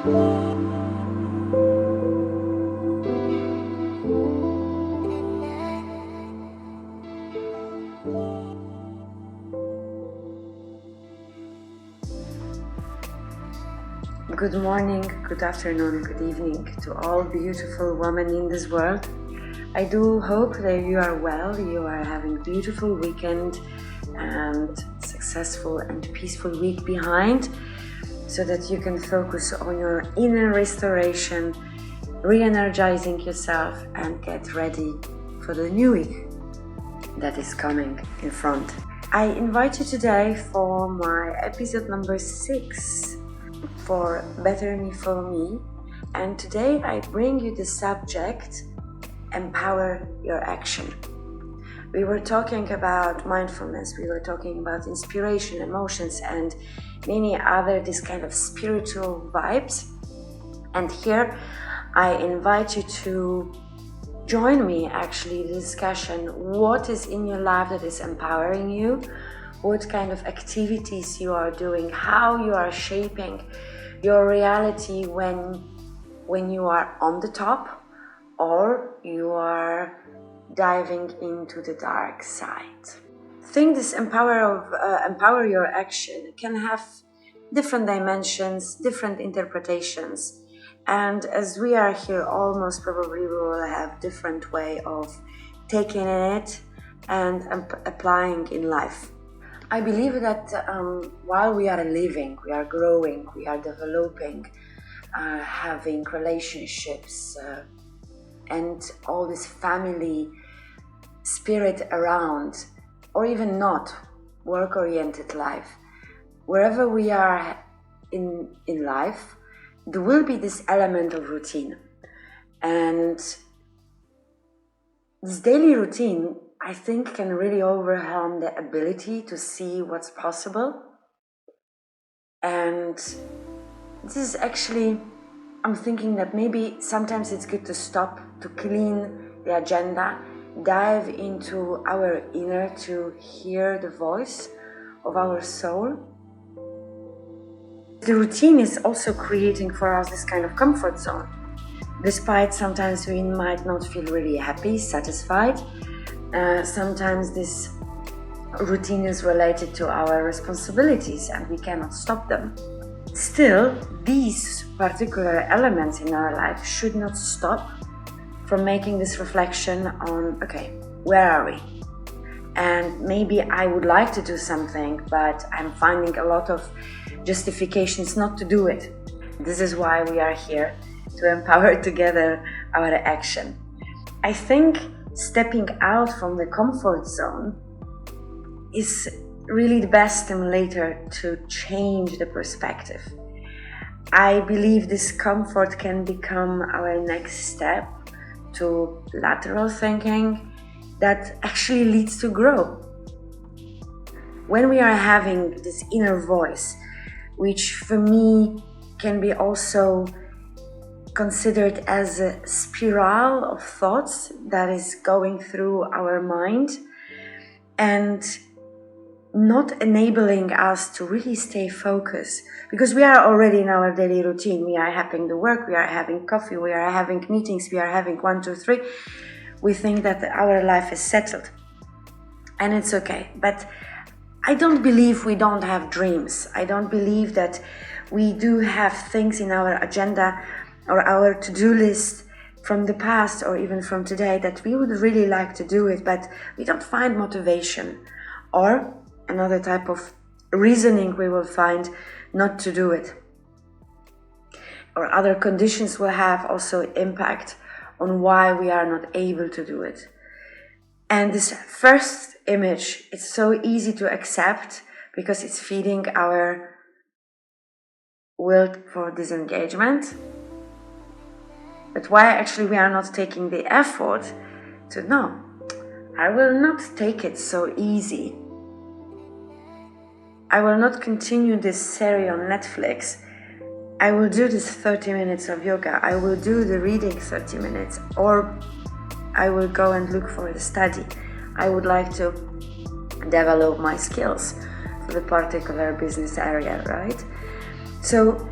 Good morning, good afternoon, good evening to all beautiful women in this world. I do hope that you are well, you are having a beautiful weekend and successful and peaceful week behind, so that you can focus on your inner restoration, re-energizing yourself and get ready for the new week that is coming in front. I invite you today for my episode number 6 for Better Me for Me, and today I bring you the subject Empower Your Action. We were talking about mindfulness, we were talking about inspiration, emotions and many other this kind of spiritual vibes, and here I invite you to join me actually in the discussion. What is in your life that is empowering you? What kind of activities you are doing, how you are shaping your reality when you are on the top or you are diving into the dark side. I think this empower your action can have different dimensions, different interpretations, and as we are here, almost probably we will have different way of taking it and applying in life. I believe that while we are living, we are growing, we are developing, having relationships and all this family spirit around, or even not, work-oriented life, wherever we are in life, there will be this element of routine. And this daily routine, I think, can really overwhelm the ability to see what's possible. And this is actually, I'm thinking that maybe sometimes it's good to stop, to clean the agenda, dive into our inner to hear the voice of our soul. The routine is also creating for us this kind of comfort zone. Despite sometimes we might not feel really happy, satisfied, sometimes this routine is related to our responsibilities and we cannot stop them. Still, these particular elements in our life should not stop from making this reflection on, okay, where are we? And maybe I would like to do something, but I'm finding a lot of justifications not to do it. This is why we are here, to empower together our action. I think stepping out from the comfort zone is really the best stimulator to change the perspective. I believe this comfort can become our next step to lateral thinking that actually leads to grow. When we are having this inner voice, which for me can be also considered as a spiral of thoughts that is going through our mind and not enabling us to really stay focused, because we are already in our daily routine. We are having the work, we are having coffee, we are having meetings, we are having 1, 2, 3. We think that our life is settled, and it's okay. But I don't believe we don't have dreams. I don't believe that we do have things in our agenda or our to-do list from the past or even from today that we would really like to do it, but we don't find motivation, or another type of reasoning we will find not to do it, or other conditions will have also impact on why we are not able to do it. And this first image, it's so easy to accept because it's feeding our will for disengagement. But why actually we are not taking the effort to know, I will not take it so easy. I will not continue this series on Netflix. I will do this 30 minutes of yoga. I will do the reading 30 minutes, or I will go and look for the study. I would like to develop my skills for the particular business area, right? So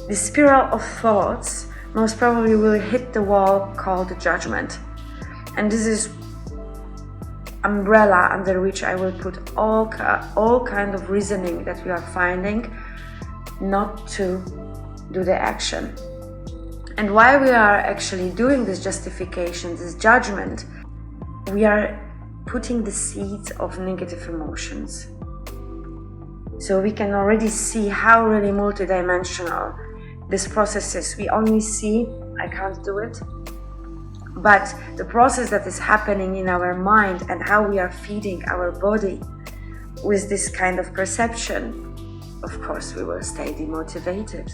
the spiral of thoughts most probably will hit the wall called judgment. And this is umbrella under which I will put all kind of reasoning that we are finding not to do the action. And while we are actually doing this justification, this judgment, we are putting the seeds of negative emotions. So we can already see how really multidimensional this process is. We only see, I can't do it, but the process that is happening in our mind and how we are feeding our body with this kind of perception, of course we will stay demotivated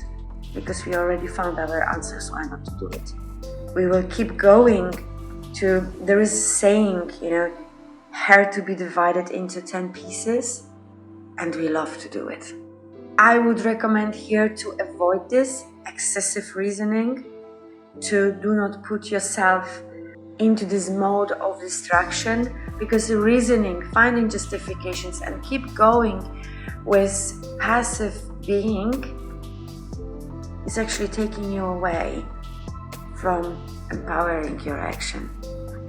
because we already found our answers. Why not to do it? We will keep going to, there is a saying, hair to be divided into 10 pieces, and we love to do it. I would recommend here to avoid this excessive reasoning, to do not put yourself into this mode of distraction, because the reasoning, finding justifications and keep going with passive being is actually taking you away from empowering your action,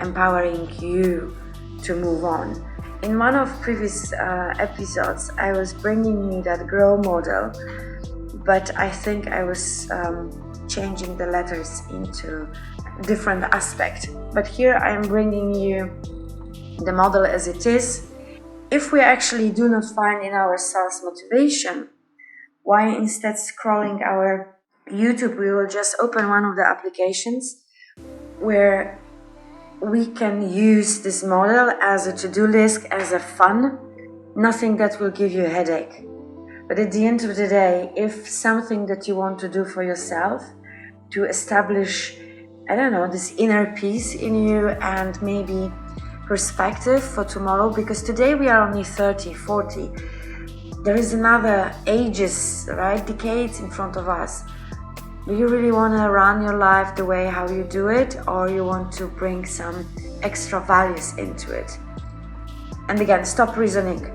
empowering you to move on. In one of previous episodes, I was bringing you that GROW model, but I think I was changing the letters into different aspect. But here I am bringing you the model as it is. If we actually do not find in ourselves motivation, why instead scrolling our YouTube, we will just open one of the applications where we can use this model as a to-do list, as a fun, nothing that will give you a headache. But at the end of the day, if something that you want to do for yourself to establish, this inner peace in you and maybe perspective for tomorrow, because today we are only 30, 40. There is another ages, right? Decades in front of us. Do you really want to run your life the way how you do it, or you want to bring some extra values into it? And again, stop reasoning.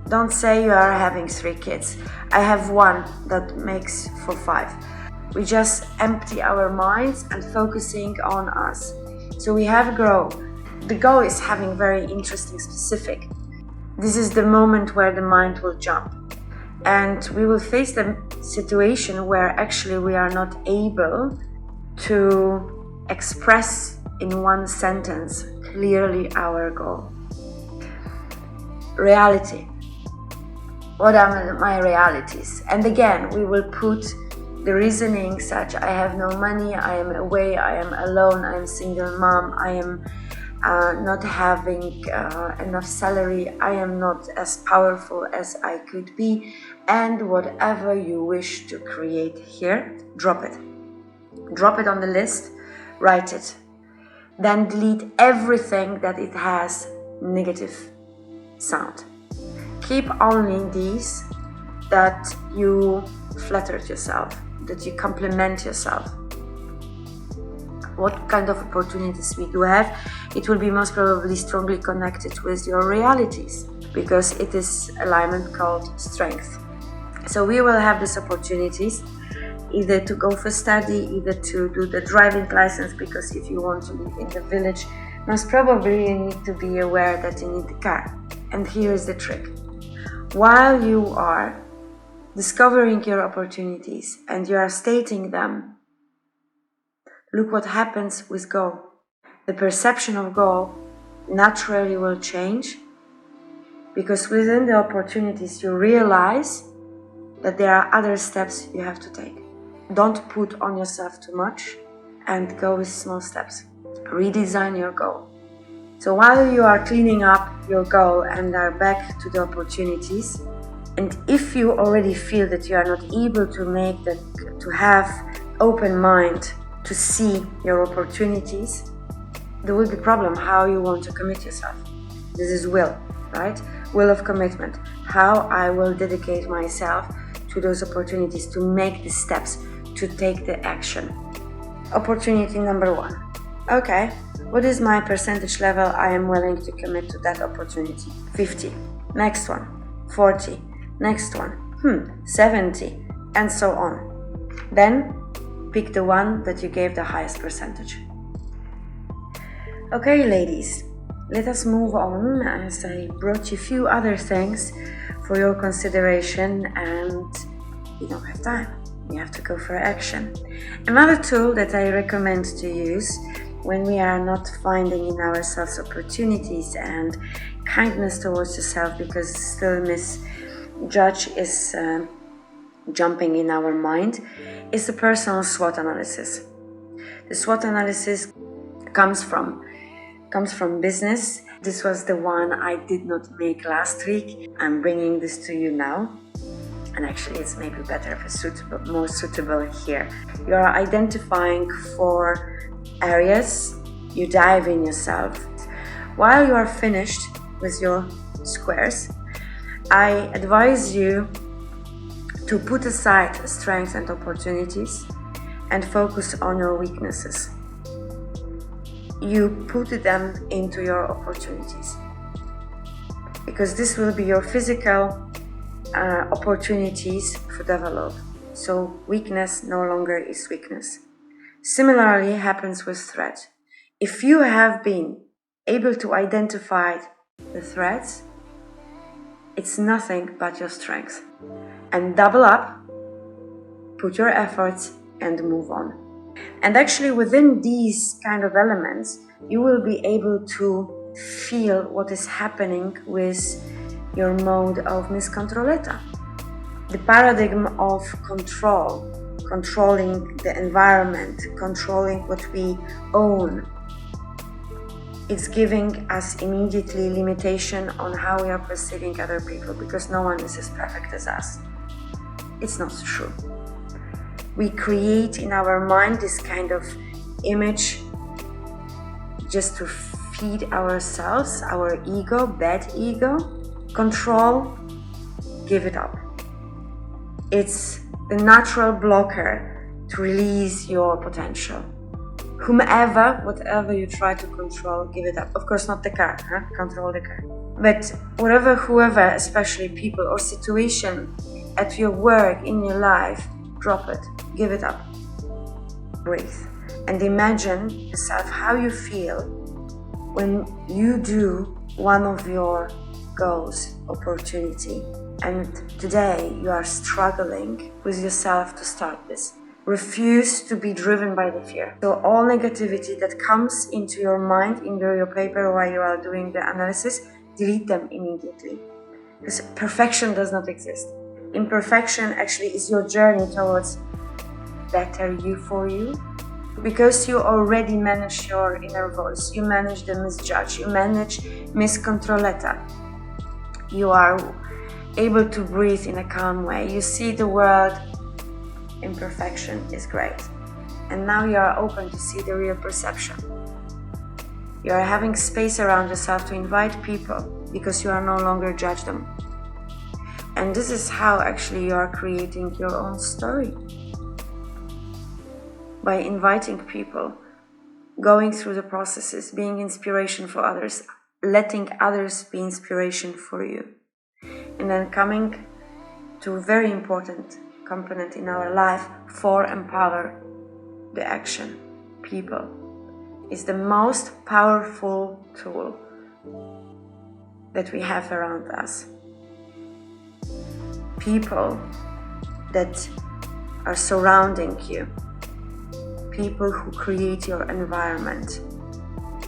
Don't say you are having 3 kids. I have 1 that makes for 5. We just empty our minds and focusing on us. So we have GROW. The GO is having very interesting specific. This is the moment where the mind will jump. And we will face the situation where actually we are not able to express in one sentence clearly our goal. Reality. What are my realities? And again, we will put the reasoning such: I have no money, I am away, I am alone, I am single mom, I am not having enough salary, I am not as powerful as I could be, and whatever you wish to create here, drop it. Drop it on the list, write it. Then delete everything that it has negative sound. Keep only these that you flattered yourself, that you compliment yourself. What kind of opportunities we do have, it will be most probably strongly connected with your realities, because it is alignment called strength. So we will have these opportunities either to go for study, either to do the driving license, because if you want to live in the village, most probably you need to be aware that you need the car. And here is the trick. While you are discovering your opportunities and you are stating them, look what happens with GO. The perception of GO naturally will change, because within the opportunities you realize that there are other steps you have to take. Don't put on yourself too much and go with small steps. Redesign your goal. So while you are cleaning up your goal and are back to the opportunities, and if you already feel that you are not able to have open mind to see your opportunities, there will be a problem how you want to commit yourself. This is will, right? Will of commitment. How I will dedicate myself to those opportunities, to make the steps, to take the action. Opportunity number 1. Okay, what is my percentage level I am willing to commit to that opportunity? 50. Next one, 40. Next one, 70, and so on. Then pick the one that you gave the highest percentage. Okay, ladies, let us move on, as I brought you a few other things for your consideration, and you don't have time. You have to go for action. Another tool that I recommend to use when we are not finding in ourselves opportunities and kindness towards yourself, because still misjudge is jumping in our mind, is the personal SWOT analysis. The SWOT analysis comes from business. This was the one I did not make last week. I'm bringing this to you now. And actually it's maybe better if it's more suitable here. You are identifying 4 areas. You dive in yourself. While you are finished with your squares, I advise you to put aside strengths and opportunities and focus on your weaknesses. You put them into your opportunities, because this will be your physical opportunities for develop. So weakness no longer is weakness. Similarly happens with threat. If you have been able to identify the threats, it's nothing but your strength. And double up, put your efforts and move on. And actually within these kind of elements, you will be able to feel what is happening with your mode of Miss Controlletta. The paradigm of controlling the environment, controlling what we own, it's giving us immediately limitation on how we are perceiving other people, because no one is as perfect as us. It's not true. We create in our mind this kind of image just to feed ourselves, our ego, bad ego. Control, give it up. It's the natural blocker to release your potential. Whatever you try to control, give it up. Of course, not the car, control the car. But whoever, especially people or situation at your work, in your life, drop it, give it up. Breathe. And imagine yourself how you feel when you do one of your goals, opportunity, and today you are struggling with yourself to start this. Refuse to be driven by the fear. So all negativity that comes into your mind, into your paper while you are doing the analysis, delete them immediately. Because perfection does not exist. Imperfection actually is your journey towards better you for you. Because you already manage your inner voice, you manage the misjudge, you manage Miss Controlletta. You are able to breathe in a calm way. You see the world. Imperfection is great. And now you are open to see the real perception. You are having space around yourself to invite people, because you are no longer judge them. And this is how actually you are creating your own story. By inviting people, going through the processes, being inspiration for others, letting others be inspiration for you. And then coming to a very important component in our life for empower the action. People is the most powerful tool that we have around us. People that are surrounding you. People who create your environment.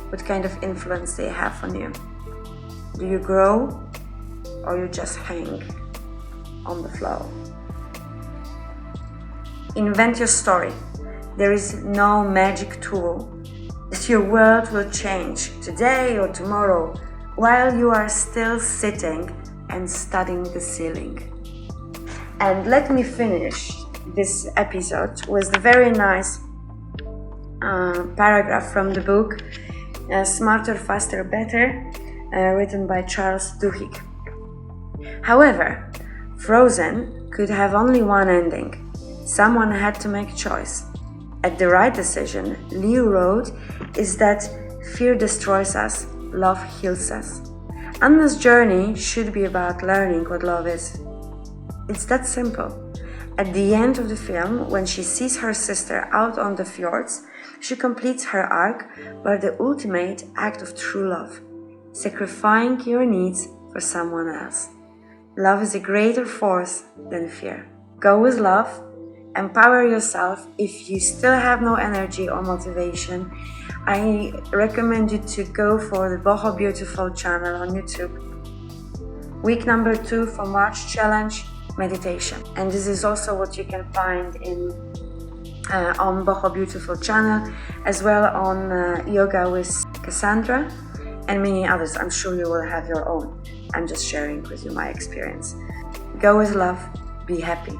What kind of influence they have on you. Do you grow or you just hang on the flow? Invent your story. There is no magic tool that your world will change today or tomorrow while you are still sitting and studying the ceiling. And let me finish this episode with a very nice paragraph from the book Smarter, Faster, Better, written by Charles Duhigg. However, Frozen could have only one ending. Someone had to make a choice. At the right decision, Leo wrote, is that fear destroys us, love heals us. Anna's journey should be about learning what love is. It's that simple. At the end of the film, when she sees her sister out on the fjords, she completes her arc by the ultimate act of true love, sacrificing your needs for someone else. Love is a greater force than fear. Go with love, empower yourself. If you still have no energy or motivation, I recommend you to go for the Boho Beautiful channel on YouTube. Week number 2 for March challenge, meditation. And this is also what you can find on Boho Beautiful channel, as well on Yoga with Cassandra and many others. I'm sure you will have your own. I'm just sharing with you my experience. Go with love, be happy.